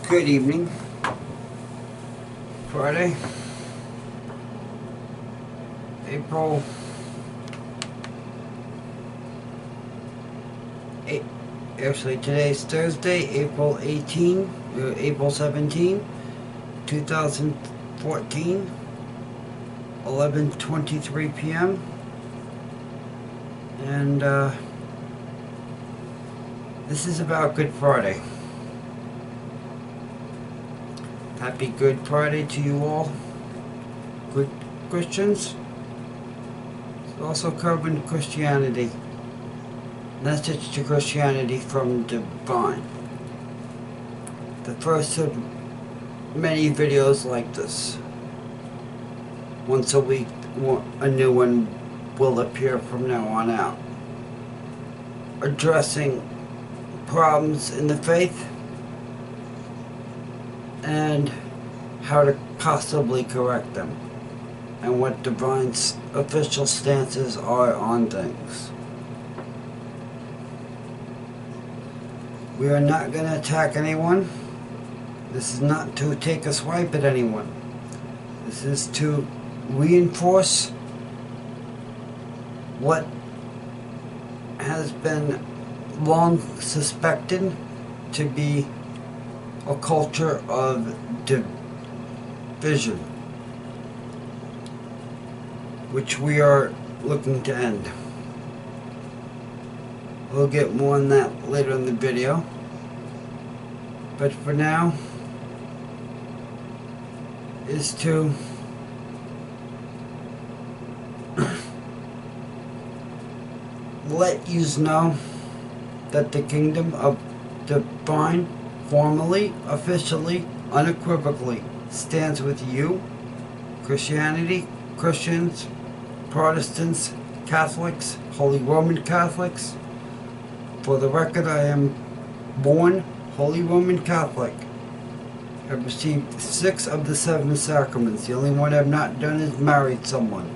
Good evening. Friday, April 8. Actually, today's Thursday, April 17, 2014, 11:23 p.m. And this is about Good Friday. Happy Good Friday to you all, good Christians. It's also covering Christianity, message to Christianity from Divine. The first of many videos like this. Once a week, a new one will appear from now on out, addressing problems in the faith and how to possibly correct them, and what Divine's official stances are on things. We are not going to attack anyone. This is not to take a swipe at anyone. This is to reinforce what has been long suspected to be a culture of division, which we are looking to end. We'll get more on that later in the video, but for now is to let yous know that the kingdom of Divine formally, officially, unequivocally stands with you, Christianity, Christians, Protestants, Catholics, Holy Roman Catholics. For the record, I am born Holy Roman Catholic. I've received 6 of the 7 sacraments. The only one I've not done is married someone.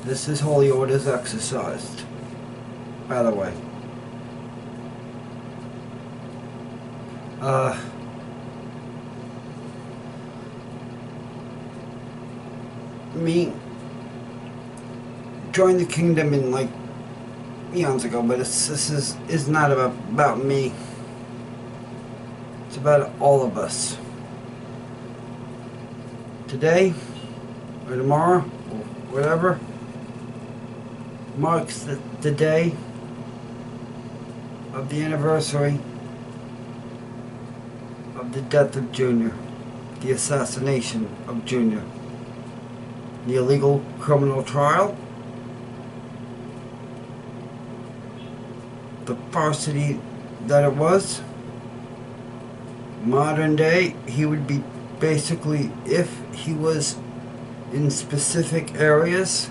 This is holy orders exercised, by the way. Me joined the kingdom in like eons ago, but this is not about me. It's about all of us. Today or tomorrow or whatever marks the day of the anniversary of the death of Junior, the assassination of Junior, the illegal criminal trial, the falsity that it was. Modern day, he would be basically, if he was in specific areas,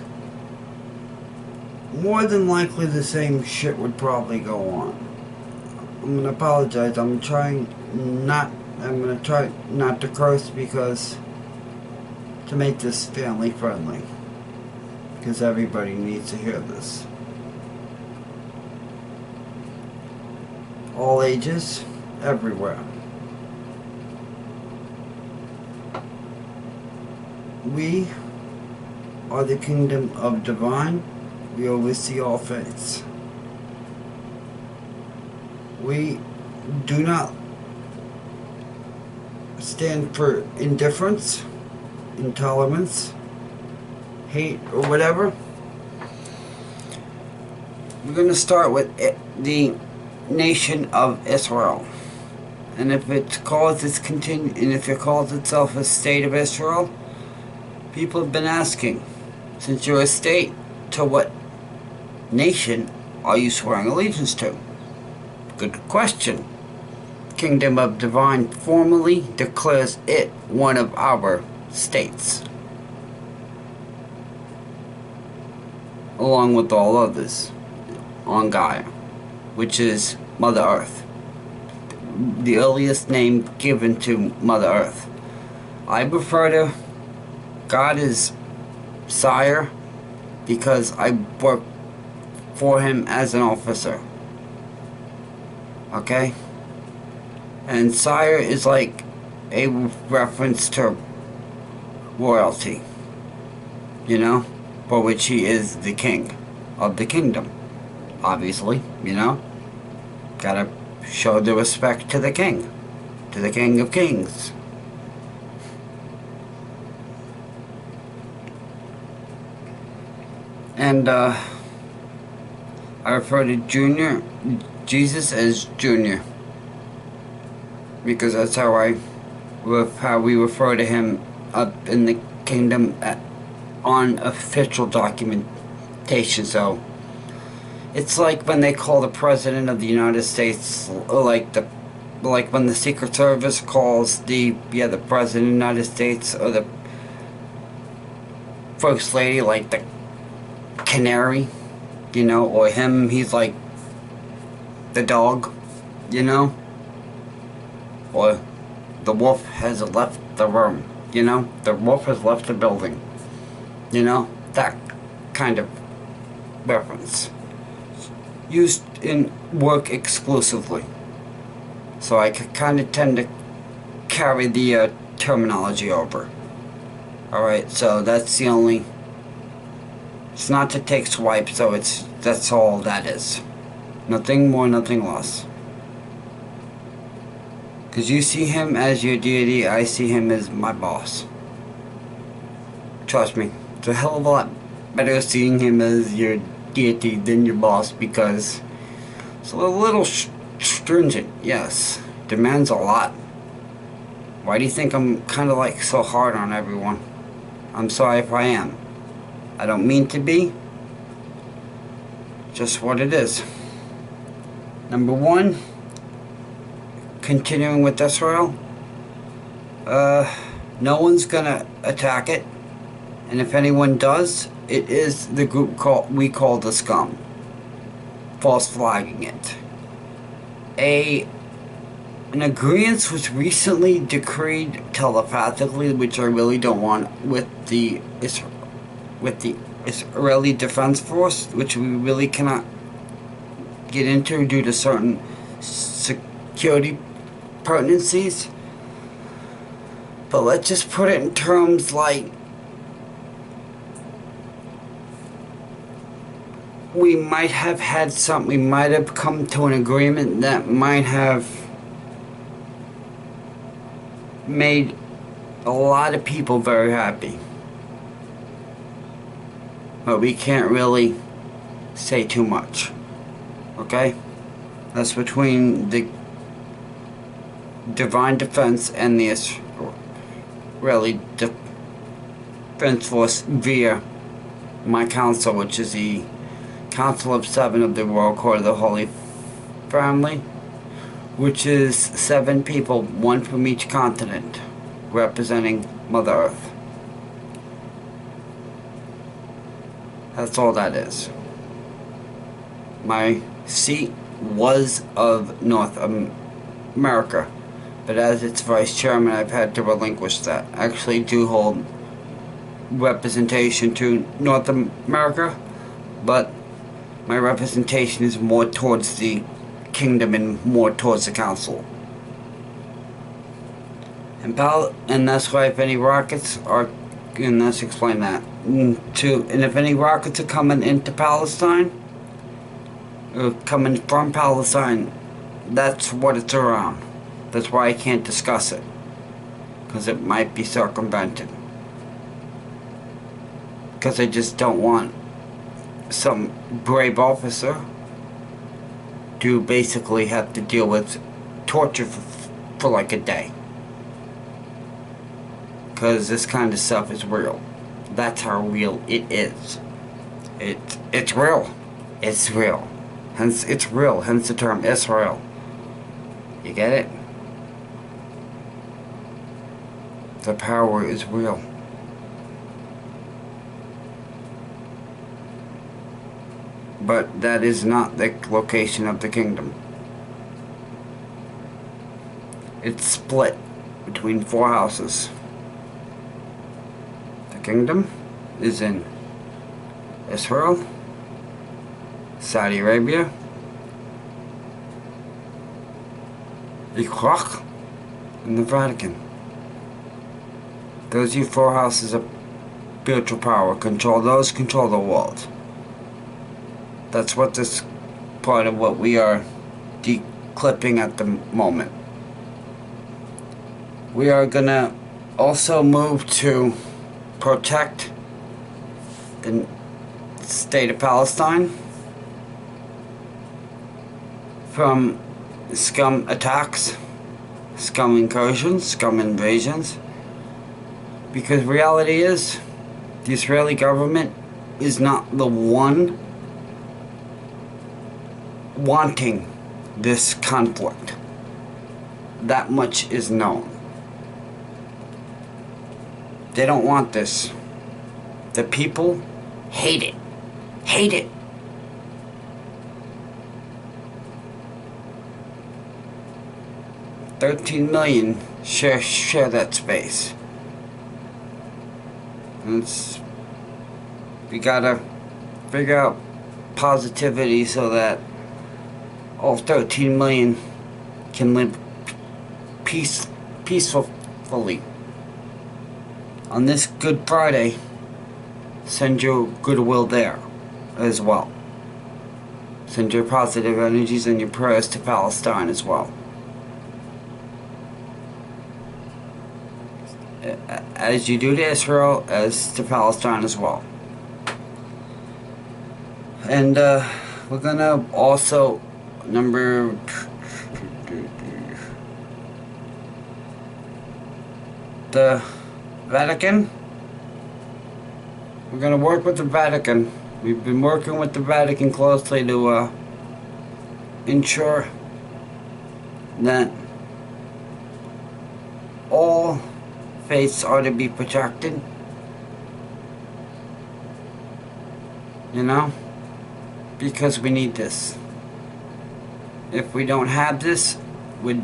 more than likely the same shit would probably go on. I'm gonna apologize. I'm gonna try not to curse, because to make this family friendly, because everybody needs to hear this. All ages, everywhere. We are the kingdom of Divine. We oversee all faiths. We do not stand for indifference, intolerance, hate, or whatever. We're going to start with the nation of Israel. And if it calls itself a state of Israel, people have been asking, since you're a state, to what nation are you swearing allegiance to? Good question. Kingdom of Divine formally declares it one of our states, along with all others on Gaia, which is Mother Earth, the earliest name given to Mother Earth. I refer to God as Sire because I work for him as an officer. Okay? And sire is like a reference to royalty, you know, for which he is the king of the kingdom. Obviously, you know, gotta show the respect to the king of kings. And I refer to Jesus as Junior, because that's how we refer to him up in the kingdom on official documentation. So it's like when they call the President of the United States, like when the Secret Service calls the President of the United States, or the First Lady, like the canary, you know, or him, he's like the dog, you know, or the wolf has left the room, you know, the wolf has left the building, you know, that kind of reference. Used in work exclusively. So I kind of tend to carry the terminology over. Alright, so that's the only... It's not to take swipes, so that's all that is. Nothing more, nothing less. Because you see him as your deity, I see him as my boss. Trust me, it's a hell of a lot better seeing him as your deity than your boss, because it's a little stringent, yes. Demands a lot. Why do you think I'm kind of like so hard on everyone? I'm sorry if I am. I don't mean to be. Just what it is. Number one, continuing with Israel. No one's gonna attack it. And if anyone does, it is the group we call the Scum. False flagging it. An agreement was recently decreed telepathically, which I really don't want, with the Israeli Defense Force, which we really cannot get into due to certain security pertinencies. But let's just put it in terms like we might have had something, we might have come to an agreement that might have made a lot of people very happy. But we can't really say too much. Okay? That's between the Divine Defense and the Israeli Defense Force via my council, which is the Council of 7 of the Royal Court of the Holy Family, which is 7 people, 1 from each continent, representing Mother Earth. That's all that is. My seat was of North America, but as its vice chairman, I've had to relinquish that. I actually do hold representation to North America, but my representation is more towards the kingdom and more towards the council. And that's why if any rockets are, and let's explain that. And if any rockets are coming into Palestine, or coming from Palestine, that's what it's around. That's why I can't discuss it, because it might be circumvented. Because I just don't want some brave officer to basically have to deal with torture for like a day. Because this kind of stuff is real. That's how real it is. It's real. It's real. Hence, it's real. Hence the term Israel. You get it? The power is real. But that is not the location of the kingdom. It's split between 4 houses. The kingdom is in Israel, Saudi Arabia, the clock, and the Vatican. Those are your four houses of spiritual power. Control those, control the world. That's what this part of what we are declipping at the moment. We are gonna also move to protect the state of Palestine from Scum attacks, Scum incursions, Scum invasions. Because reality is, the Israeli government is not the one wanting this conflict. That much is known. They don't want this. The people hate it. Hate it. $13 million share that space. And we gotta figure out positivity so that all 13 million can live peacefully. On this Good Friday, send your goodwill there as well. Send your positive energies and your prayers to Palestine as well. As you do to Israel, as to Palestine as well. And we're gonna also the Vatican. We're gonna work with the Vatican. We've been working with the Vatican closely to ensure that all faiths are to be protected. You know? Because we need this. If we don't have this, a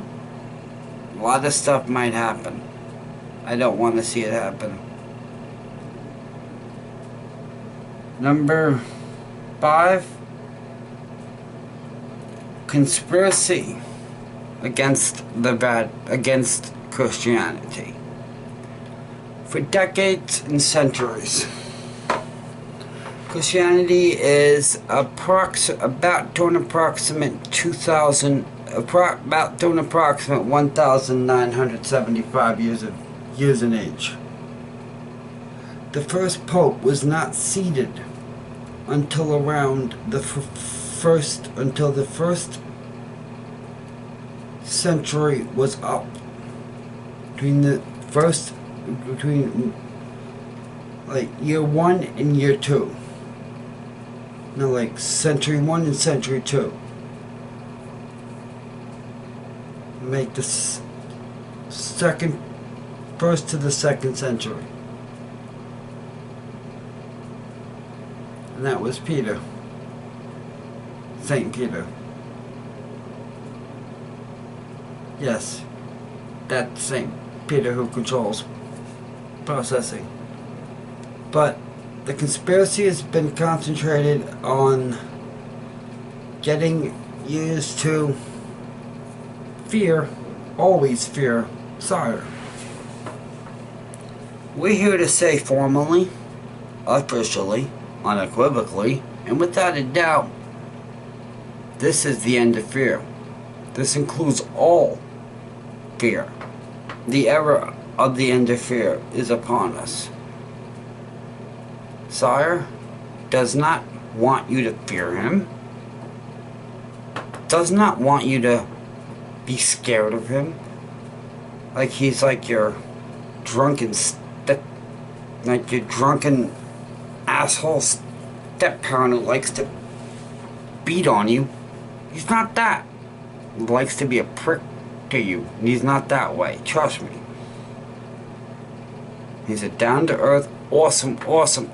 lot of stuff might happen. I don't want to see it happen. Number 5, conspiracy against Christianity. For decades and centuries, Christianity is about to an approximate 1,975 years in age. The first pope was not seated until around the first century was up. Between like year 1 and year 2. No, like century 1 and century 2. Make this first to the second century. And that was Peter. Saint Peter. Yes, that's Saint Peter who controls processing. But the conspiracy has been concentrated on getting used to fear, always fear, sire. We're here to say formally, officially, unequivocally, and without a doubt, this is the end of fear. This includes all fear. The era of the end of fear is upon us. Sire does not want you to fear him, does not want you to be scared of him, like he's like your drunken asshole step-parent who likes to beat on you. He's not that. He likes to be a prick to you, and he's not that way, trust me. He's a down-to-earth, awesome person.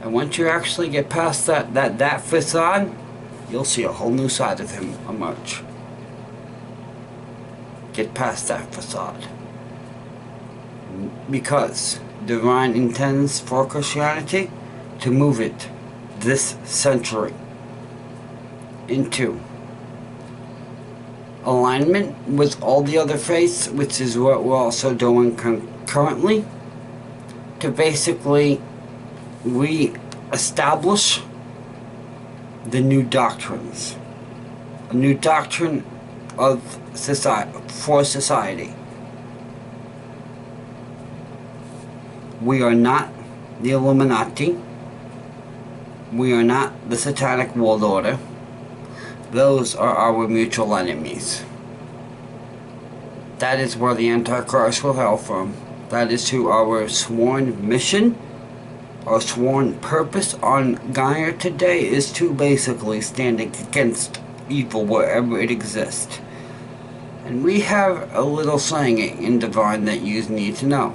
And once you actually get past that facade, you'll see a whole new side of him emerge. Get past that facade. Because divine intends for Christianity to move it this century into alignment with all the other faiths, which is what we're also doing concurrently, to basically re-establish the new doctrines. A new doctrine of society, for society. We are not the Illuminati. We are not the Satanic World Order. Those are our mutual enemies. That is where the Antichrist will hail from. That is who our sworn mission, our sworn purpose on Gaia today is to basically stand against evil wherever it exists. And we have a little saying in Divine that you need to know.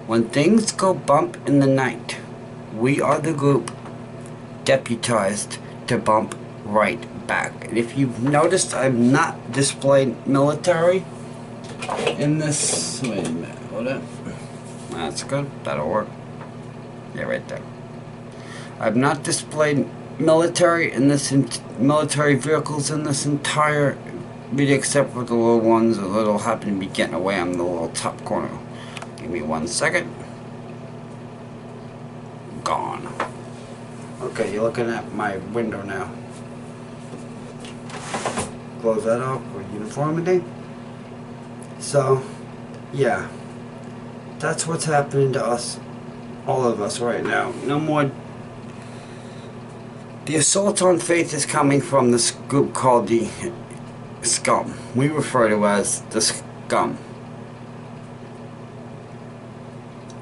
When things go bump in the night, we are the group deputized to bump right back. And if you've noticed, I've not displayed military in this. Wait a minute, hold up. That's good, that'll work. Yeah, right there. I've not displayed military in this military vehicles in this entire video, except for the little ones that happen to be getting away on the little top corner. Give me 1 second. Gone. Okay, you're looking at my window now. Close that off for uniformity. So, yeah. That's what's happening to us. All of us right now. No more. The assault on faith is coming from this group called the Scum. We refer to as the Scum.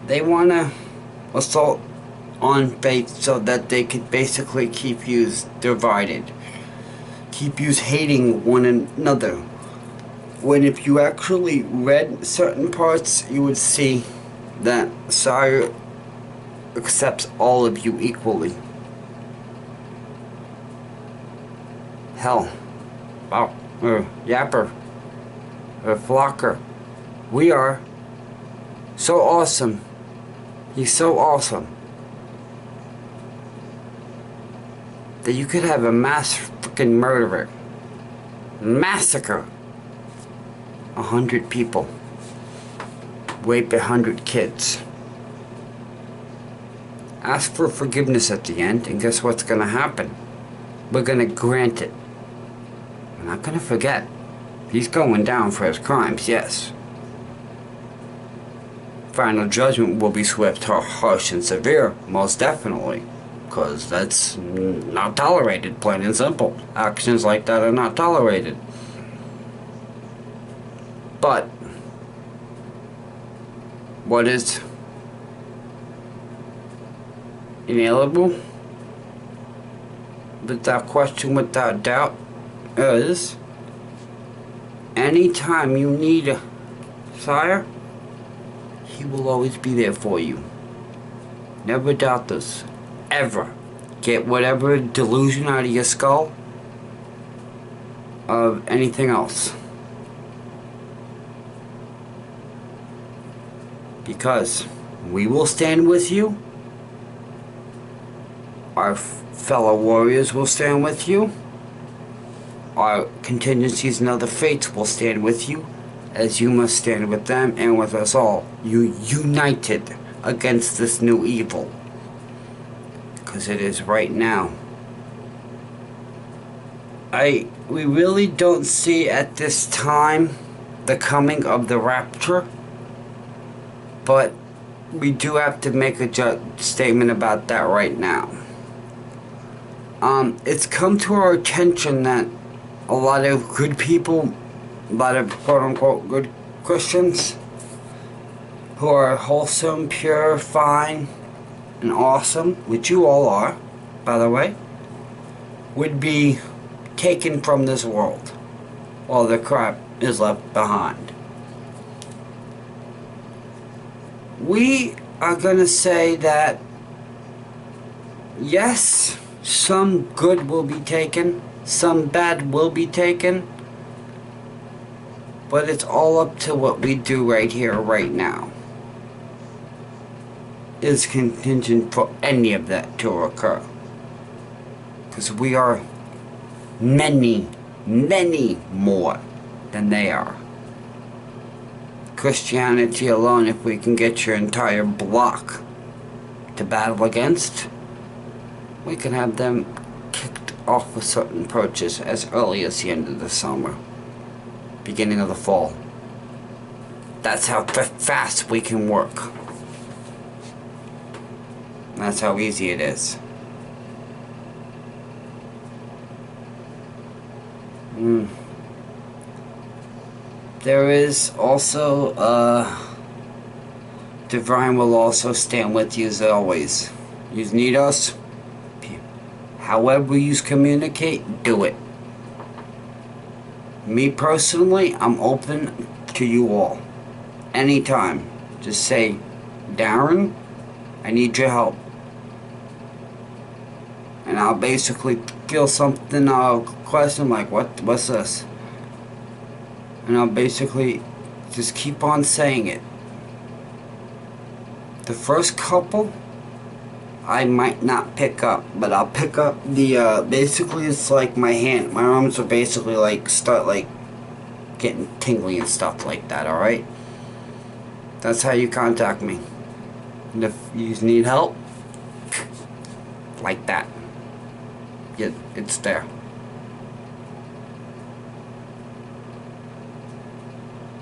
They want to assault on faith so that they could basically keep you divided. Keep you hating one another. When if you actually read certain parts, you would see that Sire accepts all of you equally. Hell. Wow. Yapper. Flocker. We are so awesome. He's so awesome that you could have a mass freaking murderer. Massacre 100 people. Rape 100 kids. Ask for forgiveness at the end, and guess what's gonna happen? We're gonna grant it. We're not gonna forget. He's going down for his crimes, yes. Final judgment will be swift, harsh, and severe, most definitely. Because that's not tolerated, plain and simple. Actions like that are not tolerated. But what is inalienable, without question, without doubt, is anytime you need a sire, he will always be there for you. Never doubt this. Ever. Get whatever delusion out of your skull of anything else. Because we will stand with you. Our fellow warriors will stand with you. Our contingencies and other fates will stand with you, as you must stand with them and with us all. You united against this new evil. Because it is right now. We really don't see at this time the coming of the rapture. But we do have to make a statement about that right now. It's come to our attention that a lot of good people, a lot of quote-unquote good Christians, who are wholesome, pure, fine, and awesome, which you all are, by the way, would be taken from this world while the crap is left behind. We are going to say that, yes, some good will be taken, some bad will be taken, but it's all up to what we do right here, right now. Is contingent for any of that to occur. Because we are many, many more than they are. Christianity alone, if we can get your entire block to battle against, we can have them kicked off with certain approaches as early as the end of the summer, beginning of the fall. That's how fast we can work. That's how easy it is. There is also, Divine will also stand with you as always. You need us. However you communicate, do it. Me personally, I'm open to you all. Anytime. Just say, Darren, I need your help. And I'll basically feel something, I'll question like, what's this? And I'll basically just keep on saying it. The first couple, I might not pick up, but I'll pick up the, basically it's like my arms are basically like, start like, getting tingly and stuff like that, alright? That's how you contact me. And if you need help, like that. Yeah, it's there.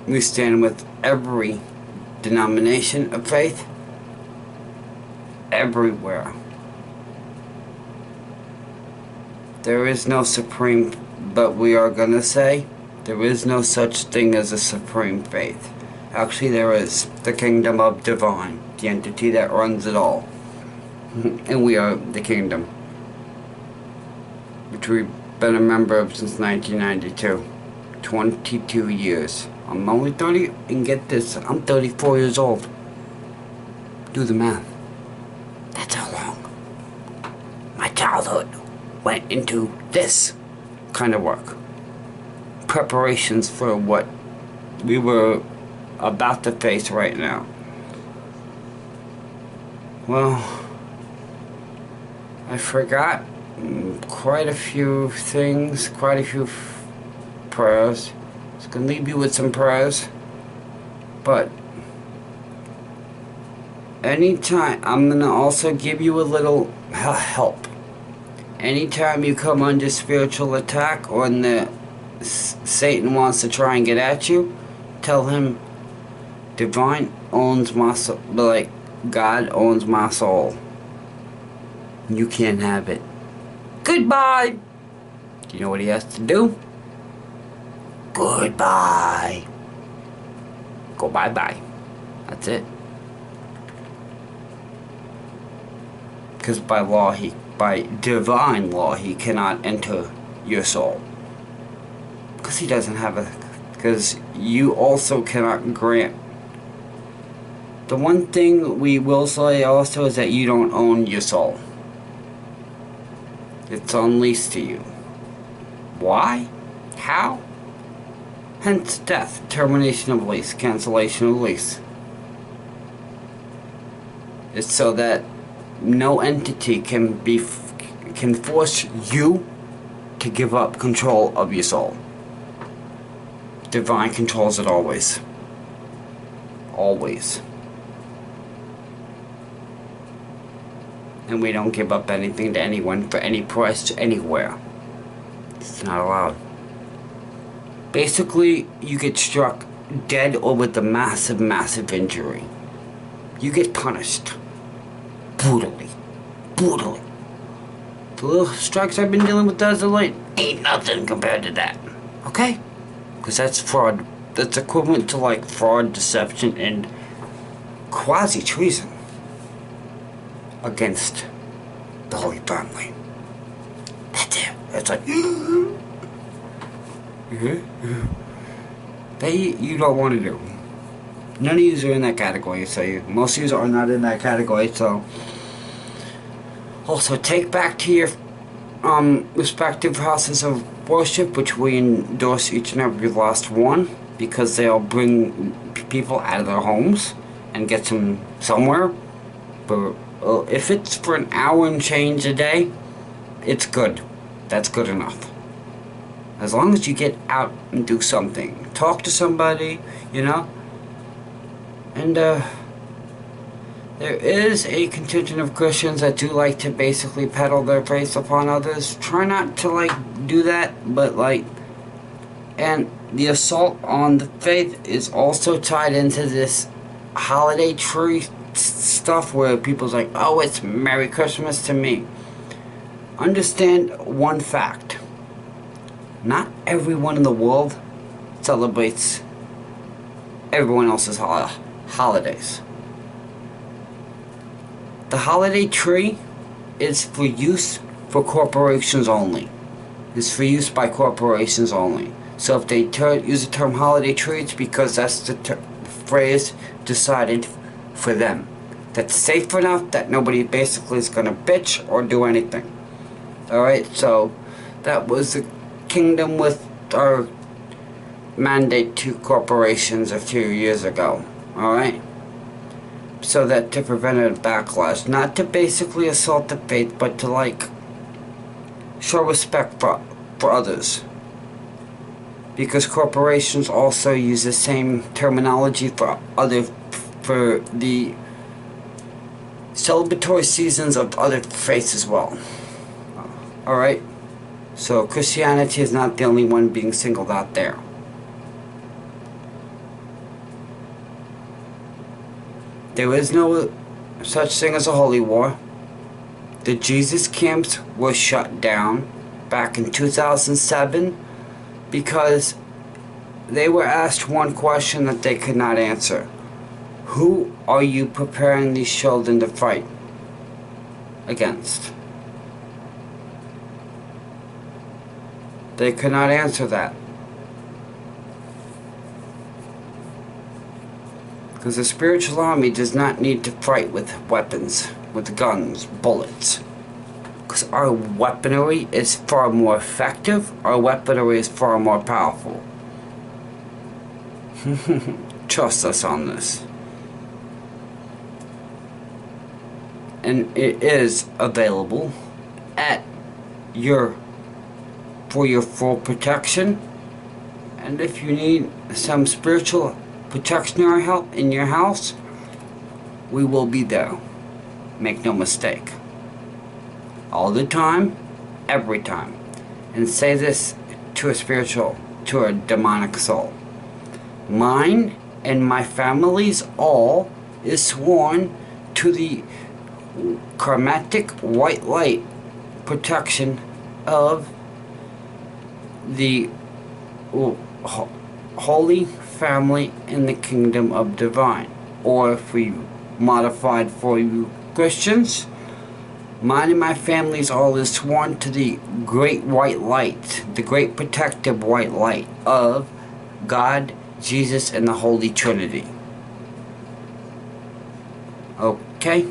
We stand with every denomination of faith, everywhere. There is no supreme, but we are gonna say, there is no such thing as a supreme faith. Actually, there is the kingdom of divine, the entity that runs it all. And we are the kingdom, which we've been a member of since 1992. 22 years. I'm only 30, and get this, I'm 34 years old. Do the math. That's how long my childhood went into this kind of work. Preparations for what we were about to face right now. Well, I forgot quite a few things, quite a few prayers. I was going to leave you with some prayers, but anytime, I'm going to also give you a little help. Anytime you come under spiritual attack or Satan wants to try and get at you, tell him divine owns my soul, like God owns my soul. You can't have it. Goodbye. Do you know what he has to do? Goodbye. Go bye-bye. That's it. Because by law, by divine law, he cannot enter your soul. Because he doesn't have because you also cannot grant. The one thing we will say also is that you don't own your soul. It's on lease to you. Why? How? Hence death, termination of lease, cancellation of lease. It's so that no entity can force you to give up control of your soul. Divine controls it always. Always. And we don't give up anything to anyone for any price anywhere. It's not allowed. Basically, you get struck dead or with a massive, massive injury. You get punished. Brutally. Brutally. The little strikes I've been dealing with as of late ain't nothing compared to that. Okay? Because that's fraud. That's equivalent to like fraud, deception, and quasi-treason against the Holy Family. That's it. That's like that you don't want to do. None of you are in that category, so most of you are not in that category, so also take back to your respective houses of worship, which we endorse each and every last one, because they'll bring people out of their homes and get them somewhere. But if it's for an hour and change a day, it's good. That's good enough. As long as you get out and do something. Talk to somebody, you know? And, there is a contingent of Christians that do like to basically peddle their faith upon others. Try not to, like, do that, but, like... And the assault on the faith is also tied into this holiday tree stuff where people's like, oh, it's Merry Christmas to me. Understand one fact. Not everyone in the world celebrates everyone else's holidays. The holiday tree is for use for corporations only. It's for use by corporations only. So if they use the term holiday tree, it's because that's the phrase decided for them. That's safe enough that nobody basically is going to bitch or do anything. Alright, so that was the kingdom with our mandate to corporations a few years ago. Alright? So that to prevent a backlash. Not to basically assault the faith, but to, like, show respect for others. Because corporations also use the same terminology for the celebratory seasons of other faiths as well. Alright? So Christianity is not the only one being singled out there. There is no such thing as a holy war. The Jesus camps were shut down back in 2007 because they were asked one question that they could not answer. Who are you preparing these children to fight against? They could not answer that. Because the spiritual army does not need to fight with weapons, with guns, bullets. Because our weaponry is far more effective, our weaponry is far more powerful. Trust us on this. And it is available at for your full protection. And if you need some spiritual protection or help in your house, we will be there. Make no mistake. All the time, every time. And say this to a demonic soul. Mine and my family's all is sworn to the karmatic white light protection of the holy family in the kingdom of divine. Or if we modified for you Christians, mine and my family's all is sworn to the great white light, the great protective white light of God, Jesus, and the Holy Trinity. Okay?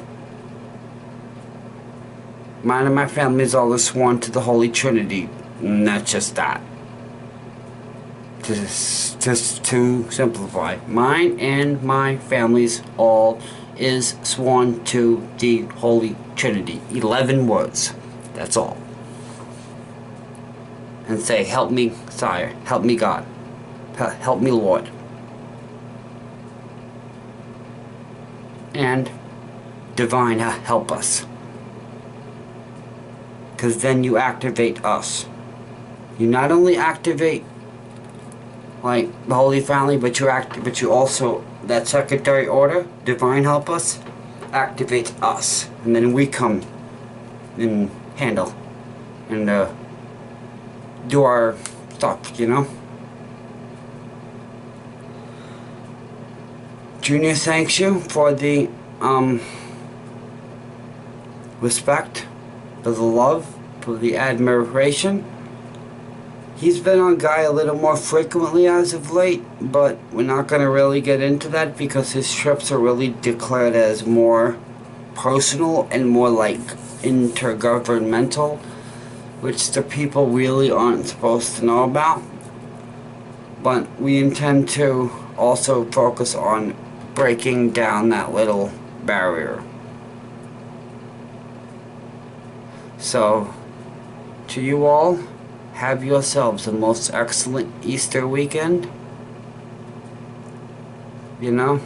Mine and my family's all is sworn to the Holy Trinity. Not just that. Just to simplify, mine and my family's all is sworn to the Holy Trinity. 11 words. That's all. And say, help me, Sire. Help me, God. Help me, Lord. And divine, help us. Because then you activate us. You not only activate like the Holy Family, but you also, that secondary order, divine help us, activates us. And then we come and handle and do our stuff, you know? Junior thanks you for the respect, for the love, for the admiration. He's been on Guy a little more frequently as of late, but we're not going to really get into that because his trips are really declared as more personal and more like intergovernmental, which the people really aren't supposed to know about. But we intend to also focus on breaking down that little barrier. So, to you all, have yourselves a most excellent Easter weekend. You know,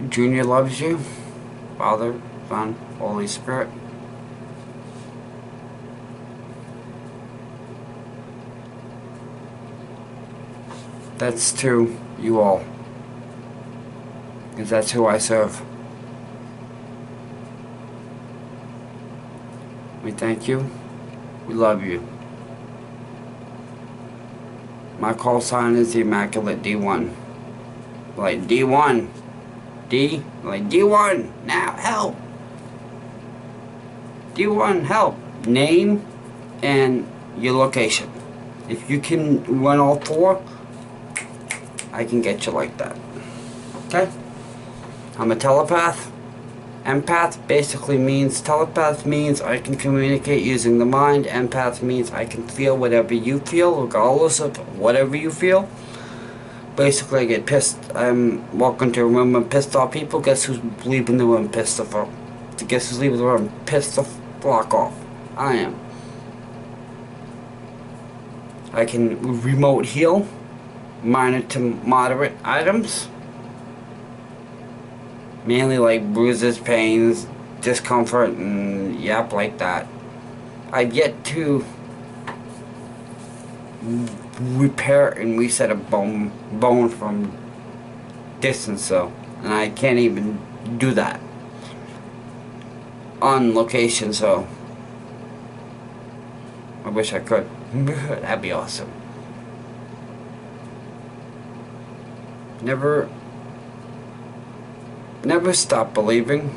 Junior loves you. Father, Son, Holy Spirit. That's to you all, because that's who I serve. We thank you. We love you. My call sign is the Immaculate D1. Like D1. D, like D1. Now, help. D1, help. Name and your location. If you can run all four, I can get you like that. Okay? I'm a telepath. Empath basically means, telepath means I can communicate using the mind. Empath means I can feel whatever you feel, regardless of whatever you feel. Basically, I get pissed. I'm walking to a room and pissed off people. Guess who's leaving the room pissed off? Guess who's leaving the room pissed off? Block off. I am. I can remote heal minor to moderate items. Mainly like bruises, pains, discomfort, and yep, like that. I've yet to repair and reset a bone from distance, though, and I can't even do that on location, so I wish I could. That'd be awesome. Never stop believing.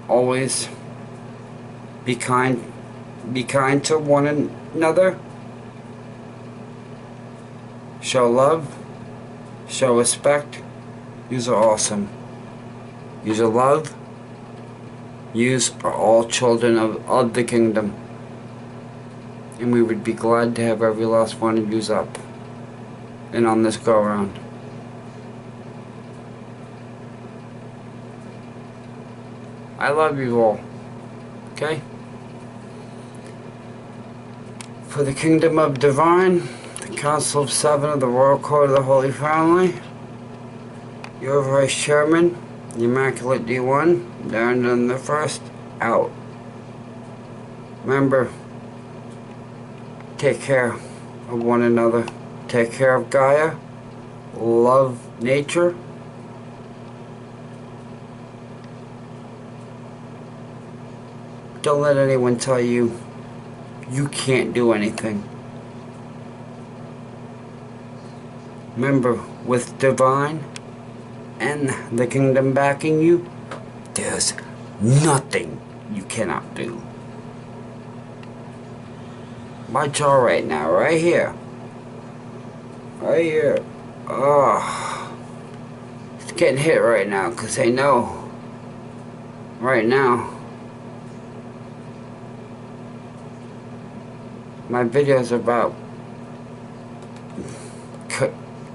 Always be kind to one another. Show love. Show respect. Yous are awesome. Yous are love. Yous are all children of the kingdom. And we would be glad to have every last one of yous up and on this go around. I love you all. Okay? For the Kingdom of Divine, the Council of Seven of the Royal Court of the Holy Family, your Vice Chairman, the Immaculate D1, Darren the First, out. Remember, take care of one another. Take care of Gaia. Love nature. Don't let anyone tell you you can't do anything. Remember, with Divine and the Kingdom backing you, there's nothing you cannot do. My jaw right now, right here. Right here. Oh, it's getting hit right now because I know right now my videos are about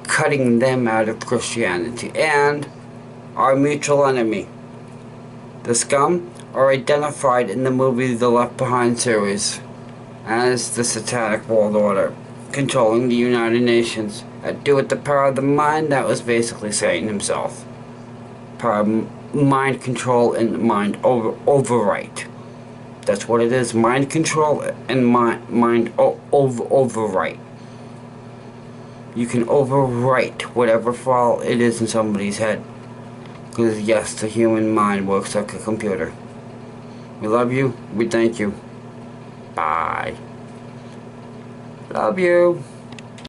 cutting them out of Christianity and our mutual enemy. The Scum are identified in the movie The Left Behind series as the Satanic World Order, controlling the United Nations. Do with the power of the mind, that was basically Satan himself. Power of mind control and mind overwrite. That's what it is, mind control and mind overwrite. You can overwrite whatever file it is in somebody's head. Because yes, the human mind works like a computer. We love you, we thank you. Bye. Love you.